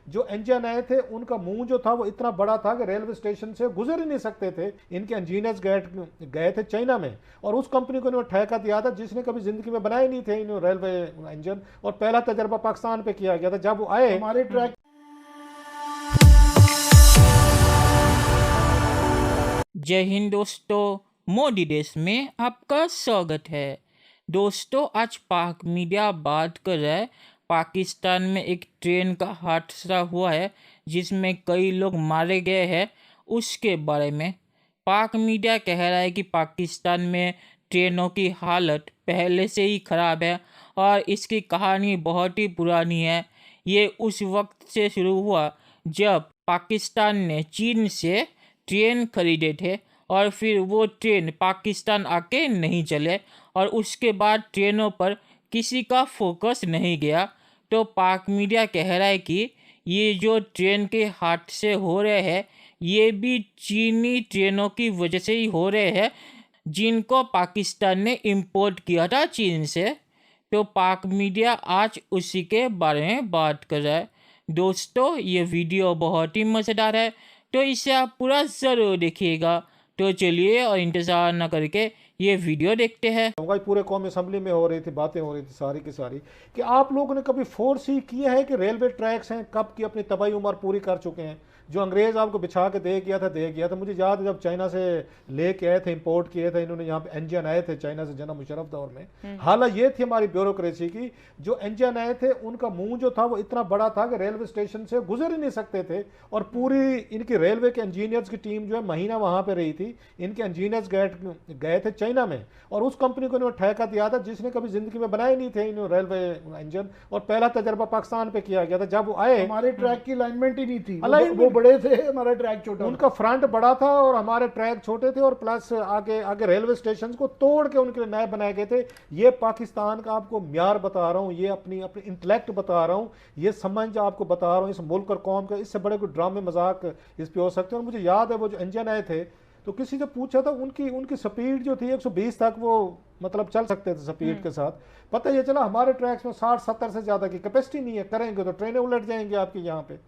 जो इंजन आए थे उनका मुंह जो था वो इतना बड़ा था कि रेलवे स्टेशन से गुजर ही नहीं सकते थे। इनके इंजीनियर्स गए थे चाइना में और उस कंपनी को इन्होंने ठेका दिया था जिसने कभी जिंदगी में बनाए नहीं थे इन रेलवे इंजन, और पहला तजर्बा पाकिस्तान पे किया गया था जब वो आए हमारे ट्रैक। जय हिंद दोस्तों, मोदी देश में आपका स्वागत है। दोस्तों, आज पाक मीडिया बात कर रहा है पाकिस्तान में एक ट्रेन का हादसा हुआ है जिसमें कई लोग मारे गए हैं, उसके बारे में। पाक मीडिया कह रहा है कि पाकिस्तान में ट्रेनों की हालत पहले से ही ख़राब है और इसकी कहानी बहुत ही पुरानी है। ये उस वक्त से शुरू हुआ जब पाकिस्तान ने चीन से ट्रेन खरीदे थे और फिर वो ट्रेन पाकिस्तान आके नहीं चले और उसके बाद ट्रेनों पर किसी का फोकस नहीं गया। तो पाक मीडिया कह रहा है कि ये जो ट्रेन के हादसे हो रहे हैं ये भी चीनी ट्रेनों की वजह से ही हो रहे हैं जिनको पाकिस्तान ने इंपोर्ट किया था चीन से। तो पाक मीडिया आज उसी के बारे में बात कर रहा है। दोस्तों, ये वीडियो बहुत ही मज़ेदार है तो इसे आप पूरा ज़रूर देखिएगा। तो चलिए और इंतज़ार न करके ये वीडियो देखते हैं। पूरे कौमी असम्बली में हो रही थी, बातें हो रही थी सारी की सारी कि आप लोगों ने कभी फोर्स ही किया है कि रेलवे ट्रैक्स हैं कब की अपनी तबाही उम्र पूरी कर चुके हैं। जो अंग्रेज़ आपको बिछा के दे गया था। मुझे याद है जब चाइना से लेके आए थे, इंपोर्ट किए थे इन्होंने, यहाँ पे इंजन आए थे चाइना से जनाब मुशर्रफ दौर में। हालत ये थी हमारी ब्यूरोक्रेसी की, जो इंजन आए थे उनका मुंह जो था वो इतना बड़ा था कि रेलवे स्टेशन से गुजर ही नहीं सकते थे। और पूरी इनकी रेलवे के इंजीनियर्स की टीम जो है महीना वहाँ पर रही थी। इनके इंजीनियर्स गए थे चाइना में और उस कंपनी को इन्होंने ठेका दिया था जिसने कभी जिंदगी में बनाए नहीं थे इन रेलवे इंजन, और पहला तजर्बा पाकिस्तान पे किया गया था जब वो आए। हमारे ट्रैक की अलाइनमेंट ही नहीं थी, वो बड़े थे, हमारा ट्रैक छोटा, उनका फ्रंट बड़ा था और हमारे ट्रैक छोटे थे, और प्लस आगे आगे रेलवे स्टेशन को तोड़ के उनके लिए नए बनाए गए थे। ये पाकिस्तान का आपको म्यार बता रहा हूँ, ये अपनी अपनी इंटेलेक्ट बता रहा हूँ, ये समझ आपको बता रहा हूँ इस मुल्क और कौम का। इससे बड़े कोई ड्रामे मजाक इस पे हो सकते हैं। और मुझे याद है वो जो इंजन आए थे तो किसी से पूछा था उनकी उनकी स्पीड जो थी 120 तक वो मतलब चल सकते थे स्पीड के साथ। पता ये चला हमारे ट्रैक्स में 60-70 से ज़्यादा की कैपेसिटी नहीं है, करेंगे तो ट्रेनें उलट जाएंगी आपकी यहाँ पे।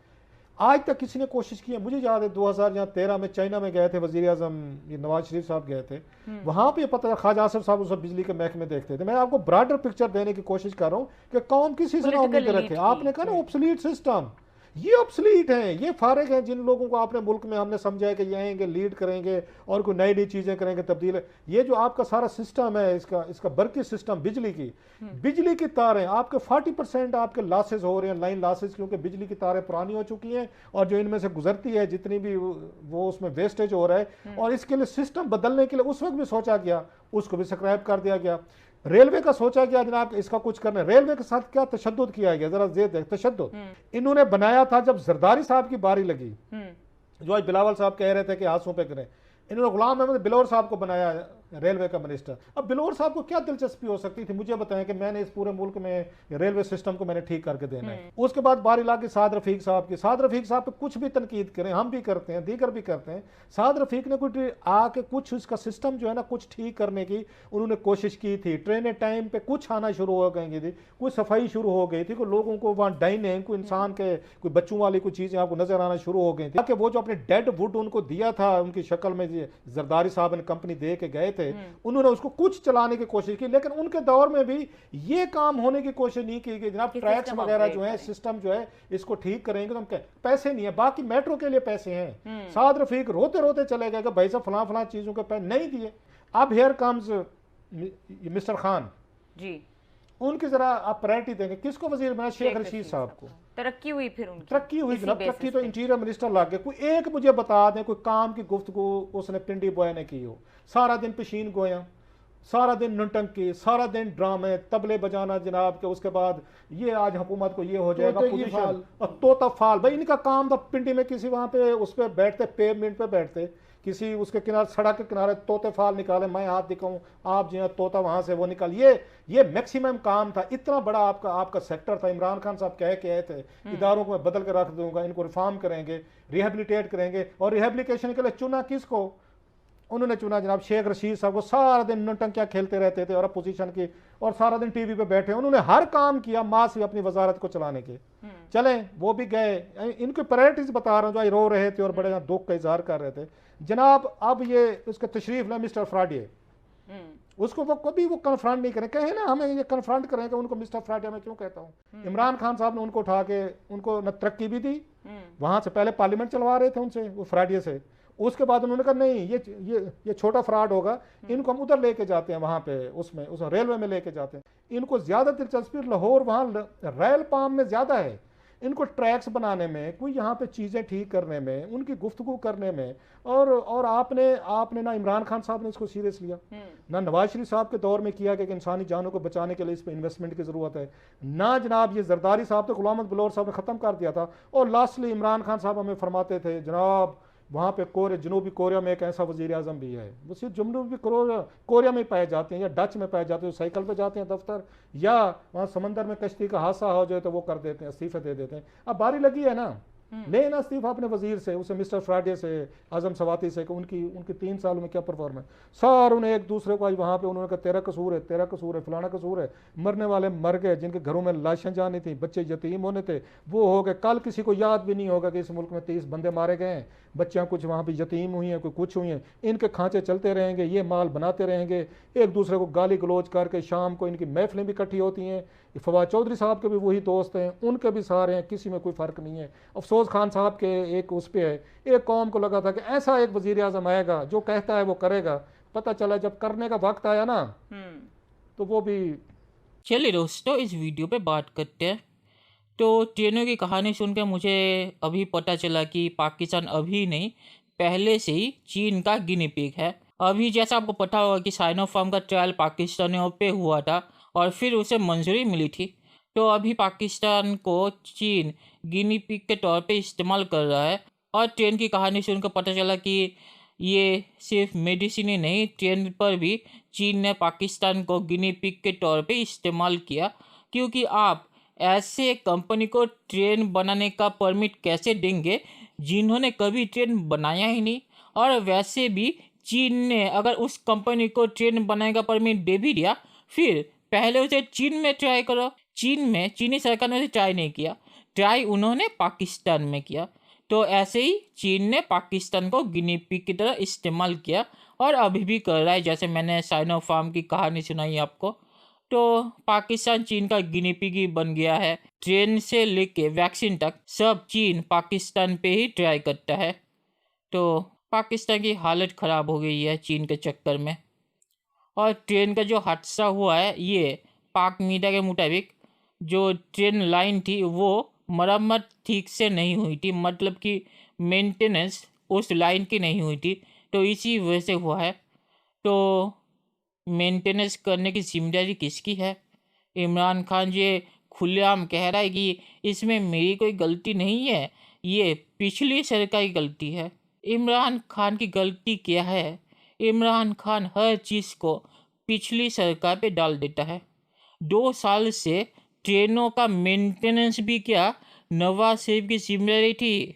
आज तक किसी ने कोशिश की है। मुझे याद है 2013 में चाइना में गए थे, वजीर आजम नवाज शरीफ साहब गए थे वहाँ पे, पता ख्वाजा आसिफ साहब उस बिजली के महकमे देखते थे। मैं आपको ब्रॉडर पिक्चर देने की कोशिश कर रहा हूँ कि कौन किसी से ना उम्मीद रखे। आपने कहा ना ऑब्सोलीट सिस्टम, ये ऑब्सोलीट हैं, ये फारिग हैं जिन लोगों को आपने मुल्क में हमने समझाया कि ये आएंगे लीड करेंगे और कोई नई नई चीज़ें करेंगे, तब्दील। ये जो आपका सारा सिस्टम है इसका बरकी सिस्टम बिजली की तारें आपके 40% आपके लॉसेज हो रहे हैं, लाइन लॉसेज, क्योंकि बिजली की तारें पुरानी हो चुकी हैं और जो इनमें से गुजरती है जितनी भी वो उसमें वेस्टेज हो रहा है। और इसके लिए सिस्टम बदलने के लिए उस वक्त भी सोचा गया, उसको भी स्क्रैप कर दिया गया। रेलवे का सोचा गया जनाब इसका कुछ करना है। रेलवे के साथ क्या तशद्दुद किया गया, जरा देख तशद्दुद इन्होंने बनाया था जब जरदारी साहब की बारी लगी, जो आज बिलावल साहब कह रहे थे कि हाथों पे करें, इन्होंने गुलाम अहमद बिलोर साहब को बनाया रेलवे का मिनिस्टर। अब बिलोर साहब को क्या दिलचस्पी हो सकती थी, मुझे बताएं कि मैंने इस पूरे मुल्क में रेलवे सिस्टम को मैंने ठीक करके देना है। उसके बाद बारी लागी साद रफीक साहब की। साद रफीक साहब पे कुछ भी तनकीद करें, हम भी करते हैं, दीगर भी करते हैं, साद रफीक ने कुछ आके कुछ उसका सिस्टम जो है ना कुछ ठीक करने की उन्होंने कोशिश की थी। ट्रेनें टाइम पे कुछ आना शुरू हो गई थी, कुछ सफाई शुरू हो गई थी, कोई लोगों को वहाँ डाइनिंग, कोई इंसान के कोई बच्चों वाली कुछ चीज़ें आपको नजर आना शुरू हो गई थी। वो जो अपने डेड वुड उनको दिया था उनकी शक्ल में, जरदारी साहब ने कंपनी दे के गए थे, उन्होंने उसको कुछ चलाने की कोशिश की, लेकिन उनके दौर में भी ये काम होने की कोशिश नहीं की गई जनाब ट्रैक्स वगैरह जो है सिस्टम जो है इसको ठीक करेंगे। तो हम पैसे नहीं है, बाकी मेट्रो के लिए पैसे हैं। साद रफीक रोते रोते चले गए कि भाई साहब फलां फलां चीजों के पैसे नहीं दिए। अब हियर कम्स मिस्टर खान जी, उनकी जरा आप प्रायोरिटी देंगे, किसको वजीर बनाया? शेख रशीद साहब को। तरक्की हुई, फिर उनकी तरक्की हुई जनाब, तरक्की तो इंटीरियर मिनिस्टर लग गए। कोई एक मुझे बता दें कोई काम की गुफ्तगू उसने पिंडी बॉय ने की हो। सारा दिन पेशीन गोया, सारा दिन नौटंकी, सारा दिन ड्रामे, तबले बजाना जनाब के, उसके बाद ये आज हुकूमत को ये हो जाएगा पोजीशन और तोता फाल। भाई इनका काम था पिंडी में किसी वहाँ पे उस पर बैठते, पेवमेंट पे बैठते, किसी उसके किनारे सड़क के किनारे तोते फाल निकाले, मैं हाथ दिखाऊं आप जो है तोता वहाँ से वो निकाल, ये मैक्सिमम काम था। इतना बड़ा आपका सेक्टर था। इमरान खान साहब कह के आए थे इदारों को मैं बदल के रख दूंगा, इनको रिफॉर्म करेंगे, रिहेबिलिटेट करेंगे। और रिहेबिलिटेशन के लिए चुना किसको? उन्होंने चुना जनाब शेख रशीद साहब को। सारा दिन नौटंकियां खेलते रहते थे और अपोजिशन की, और सारा दिन टीवी पे बैठे। उन्होंने हर काम किया माँ से अपनी वजारत को चलाने के। चले वो भी गए, इनकी प्रायोरिटीज बता रहा हूँ, जो रो रहे थे और बड़े दुख का इजहार कर रहे थे जनाब। अब ये उसका तशरीफ ना मिस्टर फ्राडिये, उसको वो कभी वो कन्फ्रंट नहीं करें, कहे ना हमें ये कन्फ्रंट करें कि उनको मिस्टर फ्राडिया मैं क्यों कहता हूँ। इमरान खान साहब ने उनको उठा के उनको न तरक्की भी दी, वहां से पहले पार्लियामेंट चलवा रहे थे उनसे वो फ्राडिया से। उसके बाद उन्होंने कहा नहीं ये छोटा फ्रॉड होगा, इनको हम उधर लेके जाते हैं, वहां पे उसमें उस रेलवे में लेके जाते हैं। इनको ज्यादा दिलचस्पी लाहौर वहां रेल पाम में ज्यादा है, इनको ट्रैक्स बनाने में, कोई यहाँ पे चीज़ें ठीक करने में, उनकी गुफ्तगू करने में। और आपने ना इमरान खान साहब ने इसको सीरियस लिया, ना नवाज शरीफ साहब के दौर में किया कि इंसानी जानों को बचाने के लिए इस पर इन्वेस्टमेंट की ज़रूरत है, ना जनाब ये जरदारी साहब तो गुलाम अहमद बलौर साहब ने ख़त्म कर दिया था। और लास्टली इमरान खान साहब हमें फरमाते थे जनाब वहाँ पे जनूबी कोरिया में एक ऐसा वज़ीर आज़म भी है, वो सिर्फ जनूबी कोरिया में पाए जाते हैं या डच में पाए जाते हैं, साइकिल पे जाते हैं दफ्तर, या वहाँ समंदर में कश्ती का हादसा हो जाए तो वो कर देते हैं, इस्तीफे दे देते हैं। अब बारी लगी है ना, लेना इस्तीफा अपने वजीर से, उसे मिस्टर फ्राडे से, आजम सवाती से, उनकी 3 सालों में क्या परफॉर्मेंस। सर उन्हें एक दूसरे को आज वहाँ पे उन्होंने कहा तेरा कसूर है, फलाना कसूर है। मरने वाले मर गए, जिनके घरों में लाशें जानी थी, बच्चे यतीम होने थे, वो हो गए। कल किसी को याद भी नहीं होगा कि इस मुल्क में 30 बंदे मारे गए हैं, बच्चियाँ कुछ वहाँ पे यतीम हुई हैं, कोई कुछ हुई हैं। इनके खांचे चलते रहेंगे, ये माल बनाते रहेंगे, एक दूसरे को गाली गलोच करके। शाम को इनकी महफिलें भी इकट्ठी होती हैं। फवाद चौधरी साहब के भी वही दोस्त हैं, उनके भी सारे हैं, किसी में कोई फ़र्क नहीं है। अफसोस खान साहब के एक उस पे है, एक कौम को लगा था कि ऐसा एक वज़ीर आज़म आएगा जो कहता है वो करेगा। पता चला जब करने का वक्त आया ना तो वो भी। चलिए दोस्तों, इस वीडियो पे बात करते हैं। तो ट्रेनों की कहानी सुनकर मुझे अभी पता चला कि पाकिस्तान अभी नहीं, पहले से ही चीन का गिनी पिग है। अभी जैसा आपको पता होगा कि साइनोफार्म का ट्रायल पाकिस्तानियों पे हुआ था और फिर उसे मंजूरी मिली थी। तो अभी पाकिस्तान को चीन गिनी पिग के तौर पे इस्तेमाल कर रहा है। और ट्रेन की कहानी सुनकर पता चला कि ये सिर्फ मेडिसिन ही नहीं, ट्रेन पर भी चीन ने पाकिस्तान को गिनी पिग के तौर पे इस्तेमाल किया। क्योंकि आप ऐसे कंपनी को ट्रेन बनाने का परमिट कैसे देंगे जिन्होंने कभी ट्रेन बनाया ही नहीं। और वैसे भी चीन ने अगर उस कंपनी को ट्रेन बनाने का परमिट दे भी दिया, फिर पहले उसे चीन में ट्राई करो। चीन में चीनी सरकार ने उसे ट्राई नहीं किया, ट्राई उन्होंने पाकिस्तान में किया। तो ऐसे ही चीन ने पाकिस्तान को गिनी पिग की तरह इस्तेमाल किया और अभी भी कर रहा है। जैसे मैंने साइनोफार्म की कहानी सुनाई आपको, तो पाकिस्तान चीन का गिनी पिग ही बन गया है। ट्रेन से लेके वैक्सीन तक सब चीन पाकिस्तान पे ही ट्राई करता है। तो पाकिस्तान की हालत ख़राब हो गई है चीन के चक्कर में। और ट्रेन का जो हादसा हुआ है, ये पाक मीडिया के मुताबिक जो ट्रेन लाइन थी वो मरम्मत ठीक से नहीं हुई थी, मतलब कि मेंटेनेंस उस लाइन की नहीं हुई थी, तो इसी वजह से हुआ है। तो मेंटेनेंस करने की जिम्मेदारी किसकी है? इमरान खान ये खुलेआम कह रहा है कि इसमें मेरी कोई गलती नहीं है, ये पिछली सरकार की गलती है। इमरान खान की गलती क्या है? इमरान खान हर चीज़ को पिछली सरकार पे डाल देता है। 2 साल से ट्रेनों का मेंटेनेंस भी क्या नवाज शरीफ की जिम्मेदारी थी।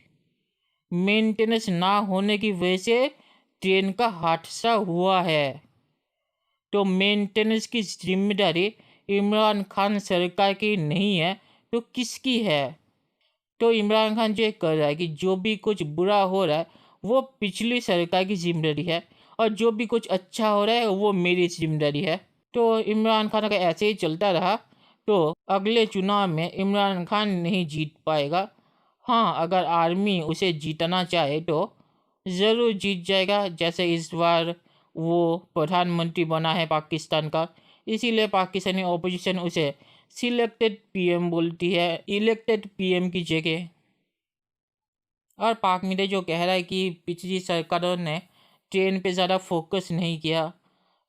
मेंटेनेंस ना होने की वजह से ट्रेन का हादसा हुआ है। तो मेंटेनेंस की जिम्मेदारी इमरान खान सरकार की नहीं है तो किसकी है? तो इमरान खान जो कर रहा है कि जो भी कुछ बुरा हो रहा है वो पिछली सरकार की जिम्मेदारी है, और जो भी कुछ अच्छा हो रहा है वो मेरी जिम्मेदारी है। तो इमरान खान अगर ऐसे ही चलता रहा तो अगले चुनाव में इमरान खान नहीं जीत पाएगा। हाँ, अगर आर्मी उसे जीतना चाहे तो ज़रूर जीत जाएगा, जैसे इस बार वो प्रधानमंत्री बना है पाकिस्तान का, इसीलिए पाकिस्तानी ऑपोजिशन उसे सिलेक्टेड पीएम बोलती है, इलेक्टेड पीएम की जगह। और पाक मीडिया जो कह रहा है कि पिछली सरकारों ने ट्रेन पे ज़्यादा फोकस नहीं किया,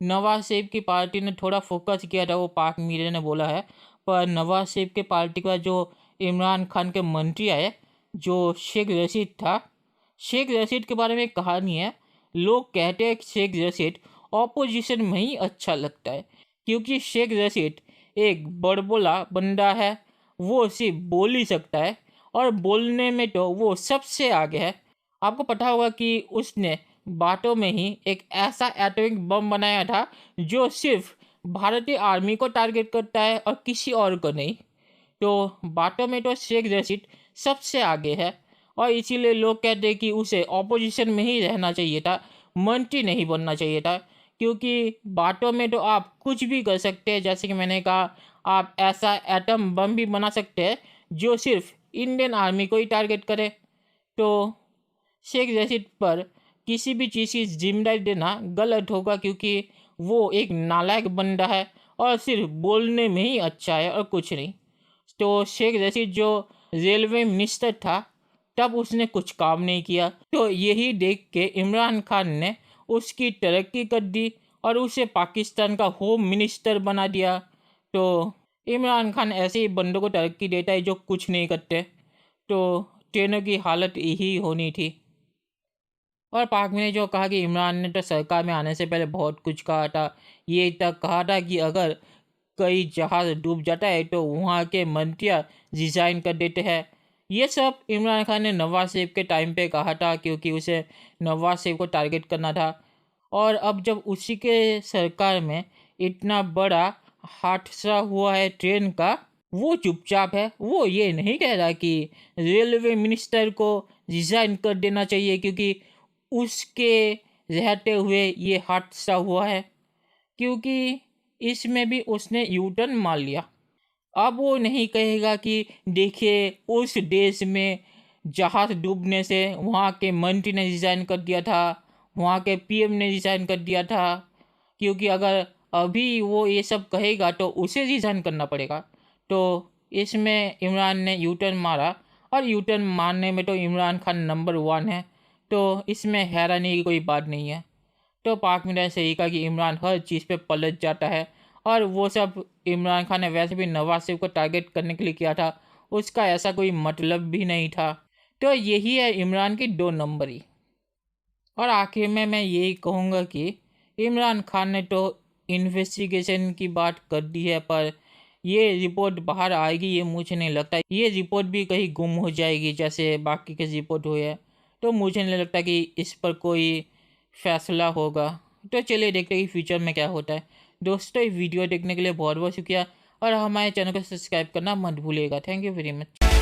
नवाज शरीफ की पार्टी ने थोड़ा फोकस किया था, वो पाक मीडिया ने बोला है। पर नवाज शरीफ के पार्टी का जो इमरान खान के मंत्री आए, जो शेख रशीद था, शेख रशीद के बारे में एक कहानी है। लोग कहते हैं कि शेख रशीद ऑपोजिशन में ही अच्छा लगता है, क्योंकि शेख रशीद एक बड़बोला बंदा है, वो सिर्फ बोल ही सकता है और बोलने में तो वो सबसे आगे है। आपको पता होगा कि उसने बातों में ही एक ऐसा एटॉमिक बम बनाया था जो सिर्फ भारतीय आर्मी को टारगेट करता है और किसी और को नहीं। तो बातों में तो शेख रशीद सबसे आगे है और इसीलिए लोग कहते हैं कि उसे ऑपोजिशन में ही रहना चाहिए था, मंत्री नहीं बनना चाहिए था। क्योंकि बातों में तो आप कुछ भी कर सकते हैं, जैसे कि मैंने कहा, आप ऐसा एटम बम भी बना सकते हैं जो सिर्फ इंडियन आर्मी को ही टारगेट करे। तो शेख रशीद पर किसी भी चीज़ की जिम्मेदारी देना गलत होगा, क्योंकि वो एक नालायक बंदा है और सिर्फ बोलने में ही अच्छा है और कुछ नहीं। तो शेख रशीद जो रेलवे मिनिस्टर था तब उसने कुछ काम नहीं किया, तो यही देख के इमरान खान ने उसकी तरक्की कर दी और उसे पाकिस्तान का होम मिनिस्टर बना दिया। तो इमरान खान ऐसे ही बंदों को तरक्की देता है जो कुछ नहीं करते। तो ट्रेनों की हालत यही होनी थी। और पाक ने जो कहा कि इमरान ने तो सरकार में आने से पहले बहुत कुछ कहा था, ये तक कहा था कि अगर कई जहाज़ डूब जाता है तो वहाँ के मंत्रियाँ रिज़ाइन कर देते हैं। ये सब इमरान खान ने नवाज शरीफ के टाइम पे कहा था, क्योंकि उसे नवाज शरीफ को टारगेट करना था। और अब जब उसी के सरकार में इतना बड़ा हादसा हुआ है ट्रेन का, वो चुपचाप है। वो ये नहीं कह रहा कि रेलवे मिनिस्टर को रिज़ाइन कर देना चाहिए क्योंकि उसके रहते हुए ये हादसा हुआ है, क्योंकि इसमें भी उसने यू टर्न मार लिया। अब वो नहीं कहेगा कि देखिए उस देश में जहाज़ डूबने से वहाँ के मंत्री ने रिज़ाइन कर दिया था, वहाँ के पीएम ने रिज़ाइन कर दिया था। क्योंकि अगर अभी वो ये सब कहेगा तो उसे रिज़ाइन करना पड़ेगा। तो इसमें इमरान ने यू टर्न मारा, और यू टर्न मारने में तो इमरान खान नंबर 1 है। तो इसमें हैरानी की कोई बात नहीं है। तो पाक मीडिया ने सही कहा कि इमरान हर चीज़ पे पलट जाता है, और वो सब इमरान खान ने वैसे भी नवाज शरीफ को टारगेट करने के लिए किया था, उसका ऐसा कोई मतलब भी नहीं था। तो यही है इमरान की 2 नंबरी। और आखिर में मैं यही कहूँगा कि इमरान खान ने तो इन्वेस्टिगेशन की बात कर दी है, पर ये रिपोर्ट बाहर आएगी ये मुझे नहीं लगता। ये रिपोर्ट भी कहीं गुम हो जाएगी जैसे बाकी के रिपोर्ट हुए हैं। तो मुझे नहीं लगता कि इस पर कोई फैसला होगा। तो चलिए देखते हैं कि फ्यूचर में क्या होता है। दोस्तों, ये वीडियो देखने के लिए बहुत बहुत शुक्रिया, और हमारे चैनल को सब्सक्राइब करना मत भूलिएगा। Thank you very much.